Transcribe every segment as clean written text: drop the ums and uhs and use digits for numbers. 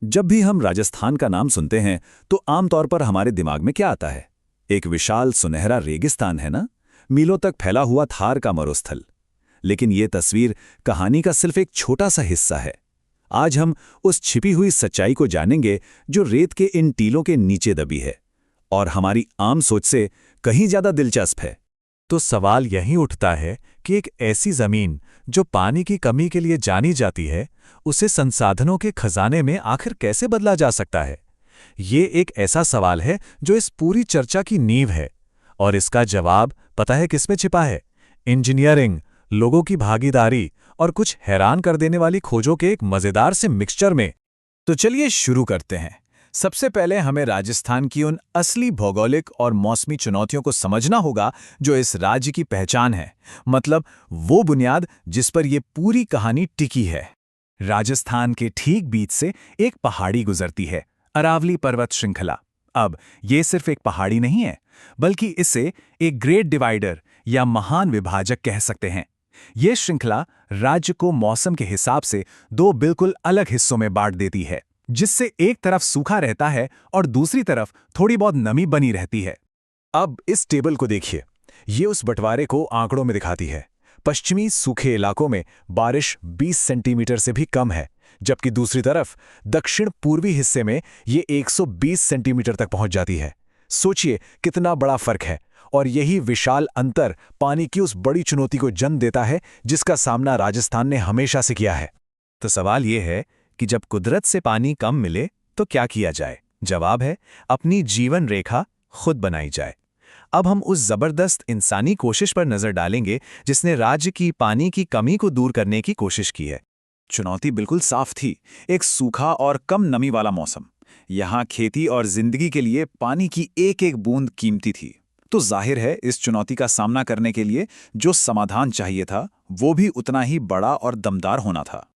जब भी हम राजस्थान का नाम सुनते हैं तो आमतौर पर हमारे दिमाग में क्या आता है? एक विशाल सुनहरा रेगिस्तान है ना, मीलों तक फैला हुआ थार का मरुस्थल। लेकिन ये तस्वीर कहानी का सिर्फ एक छोटा सा हिस्सा है। आज हम उस छिपी हुई सच्चाई को जानेंगे जो रेत के इन टीलों के नीचे दबी है और हमारी आम सोच से कहीं ज्यादा दिलचस्प है। तो सवाल यही उठता है कि एक ऐसी जमीन जो पानी की कमी के लिए जानी जाती है, उसे संसाधनों के खजाने में आखिर कैसे बदला जा सकता है? ये एक ऐसा सवाल है जो इस पूरी चर्चा की नींव है। और इसका जवाब पता है किसमें छिपा है? इंजीनियरिंग, लोगों की भागीदारी और कुछ हैरान कर देने वाली खोजों के एक मजेदार से मिक्सचर में। तो चलिए शुरू करते हैं। सबसे पहले हमें राजस्थान की उन असली भौगोलिक और मौसमी चुनौतियों को समझना होगा जो इस राज्य की पहचान है, मतलब वो बुनियाद जिस पर यह पूरी कहानी टिकी है। राजस्थान के ठीक बीच से एक पहाड़ी गुजरती है, अरावली पर्वत श्रृंखला। अब ये सिर्फ एक पहाड़ी नहीं है, बल्कि इसे एक ग्रेट डिवाइडर या महान विभाजक कह सकते हैं। ये श्रृंखला राज्य को मौसम के हिसाब से दो बिल्कुल अलग हिस्सों में बांट देती है, जिससे एक तरफ सूखा रहता है और दूसरी तरफ थोड़ी बहुत नमी बनी रहती है। अब इस टेबल को देखिए, ये उस बंटवारे को आंकड़ों में दिखाती है। पश्चिमी सूखे इलाकों में बारिश 20 सेंटीमीटर से भी कम है, जबकि दूसरी तरफ दक्षिण पूर्वी हिस्से में ये 120 सेंटीमीटर तक पहुंच जाती है। सोचिए कितना बड़ा फर्क है, और यही विशाल अंतर पानी की उस बड़ी चुनौती को जन्म देता है जिसका सामना राजस्थान ने हमेशा से किया है। तो सवाल यह है कि जब कुदरत से पानी कम मिले तो क्या किया जाए? जवाब है, अपनी जीवन रेखा खुद बनाई जाए। अब हम उस जबरदस्त इंसानी कोशिश पर नजर डालेंगे जिसने राज्य की पानी की कमी को दूर करने की कोशिश की है। चुनौती बिल्कुल साफ थी, एक सूखा और कम नमी वाला मौसम। यहाँ खेती और जिंदगी के लिए पानी की एक एक बूंद कीमती थी। तो जाहिर है इस चुनौती का सामना करने के लिए जो समाधान चाहिए था वो भी उतना ही बड़ा और दमदार होना था।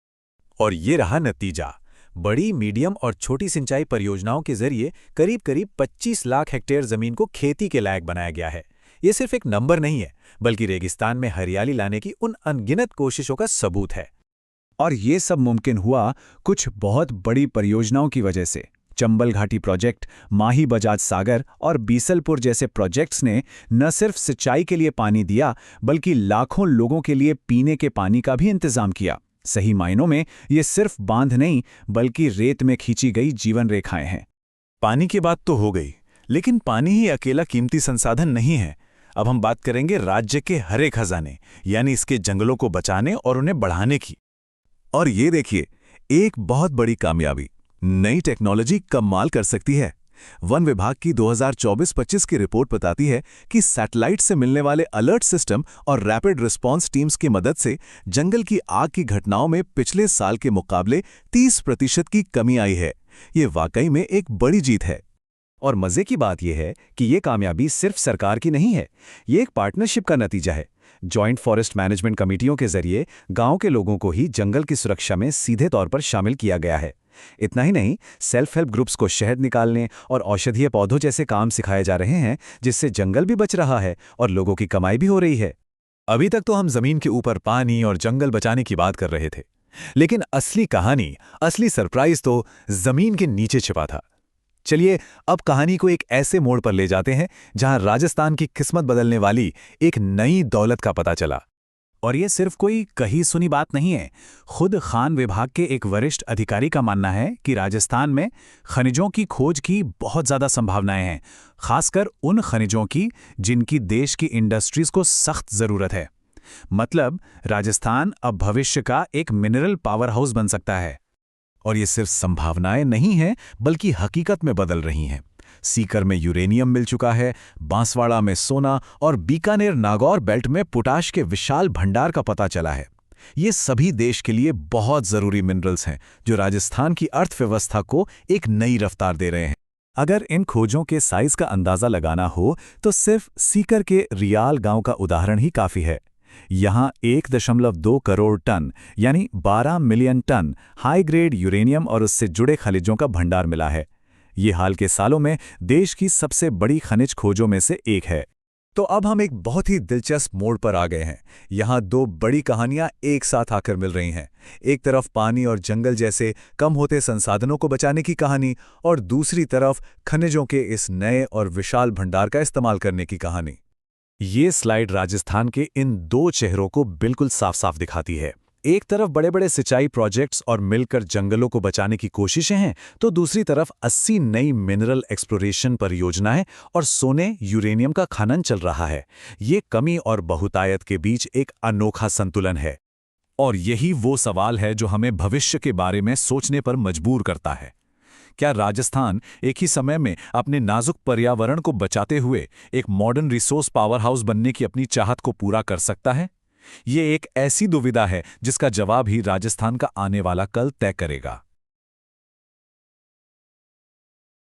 और ये रहा नतीजा। बड़ी, मीडियम और छोटी सिंचाई परियोजनाओं के जरिए करीब 25 लाख हेक्टेयर जमीन को खेती के लायक बनाया गया है। ये सिर्फ एक नंबर नहीं है, बल्कि रेगिस्तान में हरियाली लाने की उन अनगिनत कोशिशों का सबूत है। और ये सब मुमकिन हुआ कुछ बहुत बड़ी परियोजनाओं की वजह से। चंबल घाटी प्रोजेक्ट, माही बजाज सागर और बीसलपुर जैसे प्रोजेक्ट्स ने न सिर्फ सिंचाई के लिए पानी दिया, बल्कि लाखों लोगों के लिए पीने के पानी का भी इंतजाम किया। सही मायनों में ये सिर्फ बांध नहीं, बल्कि रेत में खींची गई जीवन रेखाएं हैं। पानी की बात तो हो गई, लेकिन पानी ही अकेला कीमती संसाधन नहीं है। अब हम बात करेंगे राज्य के हरे खजाने, यानी इसके जंगलों को बचाने और उन्हें बढ़ाने की। और ये देखिए, एक बहुत बड़ी कामयाबी, नई टेक्नोलॉजी कमाल कर सकती है। वन विभाग की 2024-25 की रिपोर्ट बताती है कि सैटेलाइट से मिलने वाले अलर्ट सिस्टम और रैपिड रिस्पांस टीम्स की मदद से जंगल की आग की घटनाओं में पिछले साल के मुकाबले 30% की कमी आई है। ये वाकई में एक बड़ी जीत है। और मजे की बात यह है कि ये कामयाबी सिर्फ सरकार की नहीं है, ये एक पार्टनरशिप का नतीजा है। जॉइंट फॉरेस्ट मैनेजमेंट कमेटियों के जरिए गांव के लोगों को ही जंगल की सुरक्षा में सीधे तौर पर शामिल किया गया है। इतना ही नहीं, सेल्फ हेल्प ग्रुप्स को शहद निकालने और औषधीय पौधों जैसे काम सिखाए जा रहे हैं, जिससे जंगल भी बच रहा है और लोगों की कमाई भी हो रही है। अभी तक तो हम जमीन के ऊपर पानी और जंगल बचाने की बात कर रहे थे, लेकिन असली कहानी, असली सरप्राइज तो जमीन के नीचे छिपा था। चलिए अब कहानी को एक ऐसे मोड़ पर ले जाते हैं जहां राजस्थान की किस्मत बदलने वाली एक नई दौलत का पता चला। और ये सिर्फ कोई कही सुनी बात नहीं है। खुद खान विभाग के एक वरिष्ठ अधिकारी का मानना है कि राजस्थान में खनिजों की खोज की बहुत ज़्यादा संभावनाएं हैं, खासकर उन खनिजों की जिनकी देश की इंडस्ट्रीज को सख्त ज़रूरत है। मतलब राजस्थान अब भविष्य का एक मिनरल पावर हाउस बन सकता है। और ये सिर्फ संभावनाएं नहीं हैं, बल्कि हकीकत में बदल रही हैं। सीकर में यूरेनियम मिल चुका है, बांसवाड़ा में सोना और बीकानेर नागौर बेल्ट में पोटाश के विशाल भंडार का पता चला है। ये सभी देश के लिए बहुत जरूरी मिनरल्स हैं जो राजस्थान की अर्थव्यवस्था को एक नई रफ्तार दे रहे हैं। अगर इन खोजों के साइज का अंदाजा लगाना हो तो सिर्फ सीकर के रियाल गांव का उदाहरण ही काफी है। यहां 1.2 करोड़ टन यानी 12 million ton high grade uranium और उससे जुड़े खनिजों का भंडार मिला है। ये हाल के सालों में देश की सबसे बड़ी खनिज खोजों में से एक है। तो अब हम एक बहुत ही दिलचस्प मोड़ पर आ गए हैं। यहाँ दो बड़ी कहानियां एक साथ आकर मिल रही हैं। एक तरफ पानी और जंगल जैसे कम होते संसाधनों को बचाने की कहानी, और दूसरी तरफ खनिजों के इस नए और विशाल भंडार का इस्तेमाल करने की कहानी। ये स्लाइड राजस्थान के इन दो चेहरों को बिल्कुल साफ साफ दिखाती है। एक तरफ बड़े बड़े सिंचाई प्रोजेक्ट्स और मिलकर जंगलों को बचाने की कोशिशें हैं, तो दूसरी तरफ 80 नई मिनरल एक्सप्लोरेशन परियोजनाएं और सोने यूरेनियम का खनन चल रहा है। ये कमी और बहुतायत के बीच एक अनोखा संतुलन है। और यही वो सवाल है जो हमें भविष्य के बारे में सोचने पर मजबूर करता है। क्या राजस्थान एक ही समय में अपने नाजुक पर्यावरण को बचाते हुए एक मॉडर्न रिसोर्स पावर हाउस बनने की अपनी चाहत को पूरा कर सकता है? ये एक ऐसी दुविधा है जिसका जवाब ही राजस्थान का आने वाला कल तय करेगा।